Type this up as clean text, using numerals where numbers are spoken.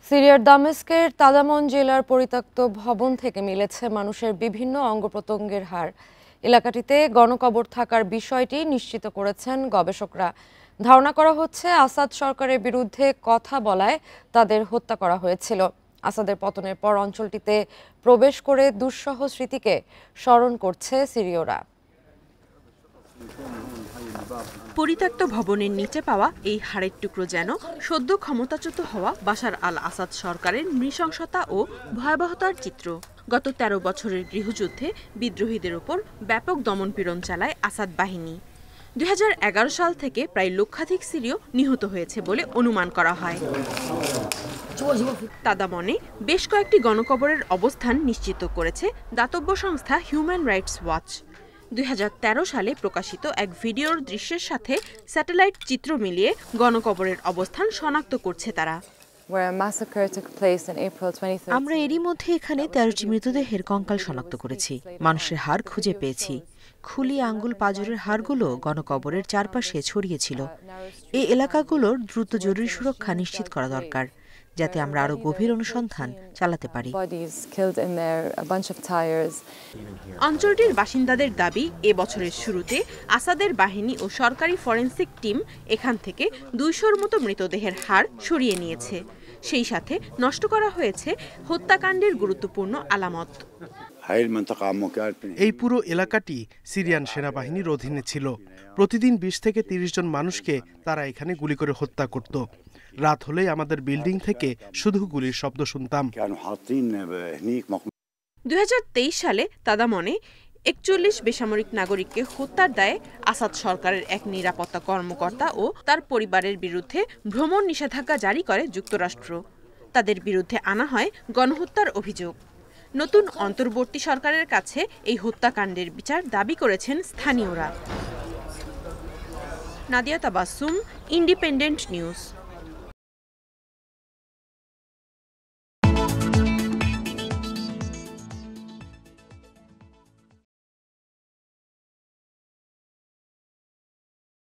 সিরিয়ার দামেস্কের তাদামন জেলার পরিত্যক্ত ভবন থেকে মিলেছে মানুষের বিভিন্ন অঙ্গ-প্রত্যঙ্গের হাড়। এলাকাটিতে গণকবর থাকার বিষয়টি নিশ্চিত করেছেন গবেষকরা। ধারণা করা হচ্ছে আসাদ সরকারের বিরুদ্ধে কথা বলায় তাদের হত্যা করা হয়েছিল। আসাদের পতনের পর অঞ্চলটিতে প্রবেশ করে দুঃসহ স্মৃতিকে স্মরণ করছে সিরীয়রা। পরিত্যক্ত ভবনের নিচে পাওয়া এই হাড়ের টুকরো যেন সদ্য ক্ষমতাচ্যুত হওয়া বাশার আল আসাদ সরকারের নৃশংসতা ও ভয়াবহতার চিত্র। গত ১৩ বছরের গৃহযুদ্ধে বিদ্রোহীদের ওপর ব্যাপক দমনপীড়ন চালায় আসাদ বাহিনী। ২০১১ সাল থেকে প্রায় লক্ষাধিক সিরীয় নিহত হয়েছে বলে অনুমান করা হয়। তাদামনে বেশ কয়েকটি গণকবরের অবস্থান নিশ্চিত করেছে দাতব্য সংস্থা হিউম্যান রাইটস ওয়াচ। ২০১৩ সালে প্রকাশিত এক ভিডিওর দৃশ্যের সাথে স্যাটেলাইট চিত্র মিলিয়ে গণকবরের অবস্থান শনাক্ত করছে তারা। আমরা এরই মধ্যে এখানে ১৩টি মৃতদেহের কঙ্কাল শনাক্ত করেছি। মানুষের হাড় খুঁজে পেয়েছি। খুলি, আঙ্গুল, পাঁজরের হাড়গুলো গণকবরের চারপাশে ছড়িয়েছিল। এই এলাকাগুলোর দ্রুত জরুরি সুরক্ষা নিশ্চিত করা দরকার, যাতে আমরা আরো গভীর অনুসন্ধান চালাতে পারি। অঞ্চলটির বাসিন্দাদের দাবি, এ বছরের শুরুতে আসাদের বাহিনী ও সরকারি ফরেনসিক টিম এখান থেকে ২০০-র মতো মৃতদেহের হাড় সরিয়ে নিয়েছে। সেই সাথে নষ্ট করা হয়েছে হত্যাকাণ্ডের গুরুত্বপূর্ণ আলামত। এই পুরো এলাকাটি সিরিয়ান সেনাবাহিনীর অধীনে ছিল। প্রতিদিন ২০ থেকে ৩০ জন মানুষকে তারা এখানে গুলি করে হত্যা করত। রাত হলেই আমাদের বিল্ডিং থেকে শুধু গুলির শব্দ শুনতাম। ২০২৩ সালে তাদামনে ৪১ বেসামরিক নাগরিককে হত্যার দায়ে আসাদ সরকারের এক নিরাপত্তা কর্মকর্তা ও তার পরিবারের বিরুদ্ধে ভ্রমণ নিষেধাজ্ঞা জারি করে যুক্তরাষ্ট্র। তাদের বিরুদ্ধে আনা হয় গণহত্যার অভিযোগ। নতুন অন্তর্বর্তী সরকারের কাছে এই হত্যাকাণ্ডের বিচার দাবি করেছেন স্থানীয়রা। Nadia Tabassum, independent news.